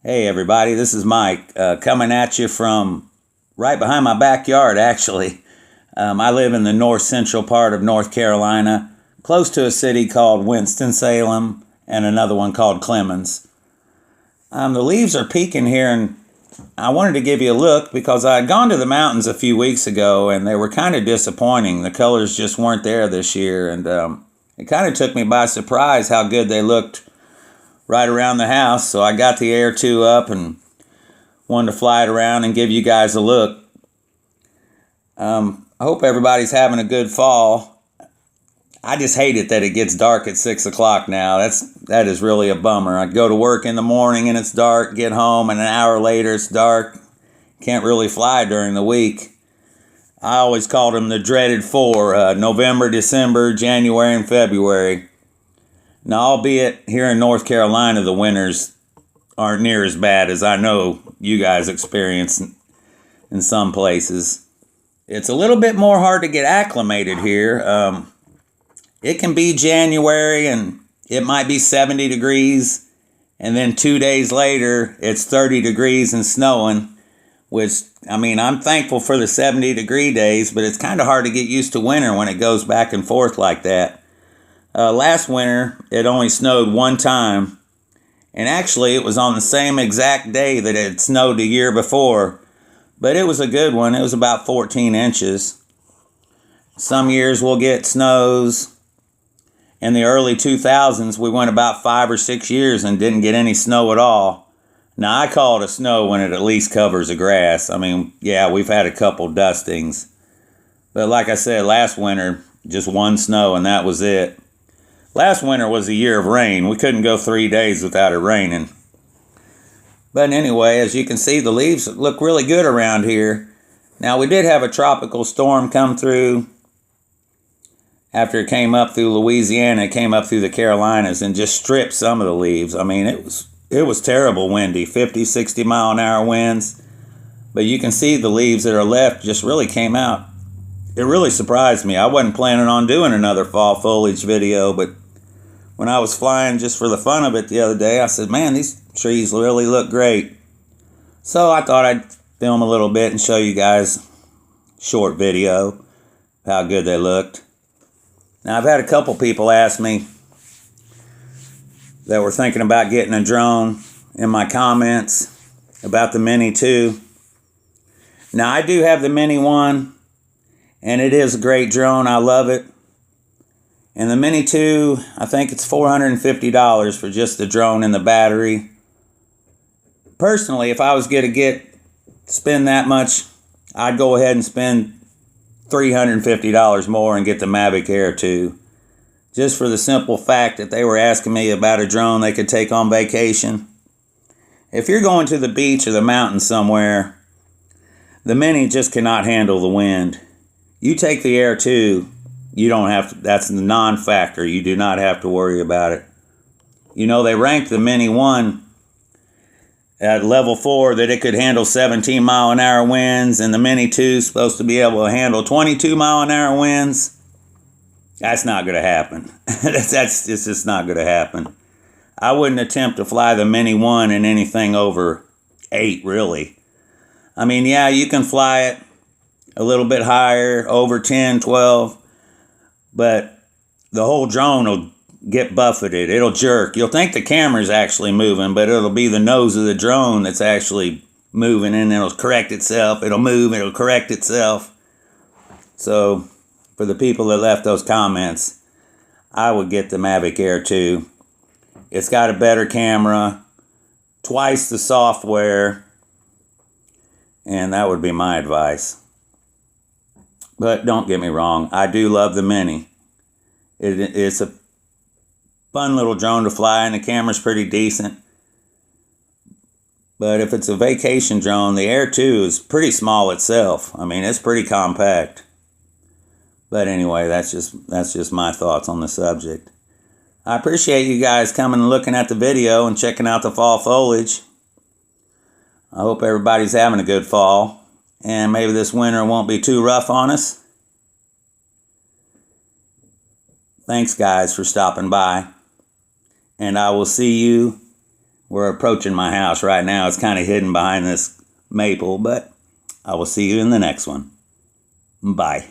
Hey everybody, this is Mike coming at you from right behind my backyard actually. I live in the north central part of North Carolina, close to a city called Winston-Salem and another one called Clemens. The leaves are peaking here and I wanted to give you a look because I had gone to the mountains a few weeks ago and they were kind of disappointing. The colors just weren't there this year and it kind of took me by surprise how good they looked right around the house. So I got the Air 2 up and wanted to fly it around and give you guys a look. I hope everybody's having a good fall. I just hate it that it gets dark at 6 o'clock now. That is really a bummer. I go to work in the morning and it's dark, get home and an hour later it's dark. Can't really fly during the week. I always called them the dreaded four, November, December, January, and February. Now, albeit here in North Carolina, the winters aren't near as bad as I know you guys experience in some places. It's a little bit more hard to get acclimated here. It can be January and it might be 70 degrees, and then 2 days later, it's 30 degrees and snowing, which, I mean, I'm thankful for the 70-degree days, but it's kind of hard to get used to winter when it goes back and forth like that. Last winter, it only snowed one time, and actually it was on the same exact day that it snowed the year before, but it was a good one. It was about 14 inches. Some years we'll get snows. In the early 2000s, we went about 5 or 6 years and didn't get any snow at all. Now, I call it a snow when it at least covers the grass. I mean, yeah, we've had a couple dustings, but like I said, last winter, just one snow and that was it. Last winter was a year of rain. We couldn't go 3 days without it raining. But anyway, as you can see, the leaves look really good around here. Now, we did have a tropical storm come through. After it came up through Louisiana, it came up through the Carolinas and just stripped some of the leaves. I mean, it was terrible windy, 50, 60 mile an hour winds. But you can see the leaves that are left just really came out. It really surprised me. I wasn't planning on doing another fall foliage video, but when I was flying just for the fun of it the other day, I said, man, these trees really look great. So I thought I'd film a little bit and show you guys a short video how good they looked. Now, I've had a couple people ask me that were thinking about getting a drone in my comments about the Mini 2. Now, I do have the Mini 1, and it is a great drone. I love it. And the Mini 2, I think it's $450 for just the drone and the battery. Personally, if I was going to spend that much, I'd go ahead and spend $350 more and get the Mavic Air 2. Just for the simple fact that they were asking me about a drone they could take on vacation. If you're going to the beach or the mountains somewhere, the Mini just cannot handle the wind. You take the Air 2, you don't have to, that's the non-factor. You do not have to worry about it. You know, they ranked the Mini 1 at level 4 that it could handle 17 mile an hour winds, and the Mini 2 is supposed to be able to handle 22 mile an hour winds. That's not going to happen. It's just not going to happen. I wouldn't attempt to fly the Mini 1 in anything over 8, really. I mean, yeah, you can fly it a little bit higher, over 10, 12. But the whole drone will get buffeted. It'll jerk. You'll think the camera's actually moving, but it'll be the nose of the drone that's actually moving, and it'll correct itself. It'll move, it'll correct itself. So, for the people that left those comments, I would get the Mavic Air 2. It's got a better camera, twice the software, and that would be my advice. But don't get me wrong, I do love the Mini. It's a fun little drone to fly, and the camera's pretty decent. But if it's a vacation drone, the Air 2 is pretty small itself. I mean, it's pretty compact. But anyway, that's just my thoughts on the subject. I appreciate you guys coming and looking at the video and checking out the fall foliage. I hope everybody's having a good fall. And maybe this winter won't be too rough on us. Thanks, guys, for stopping by. And I will see you We're approaching my house right now. It's kind of hidden behind this maple, but I will see you in the next one. Bye.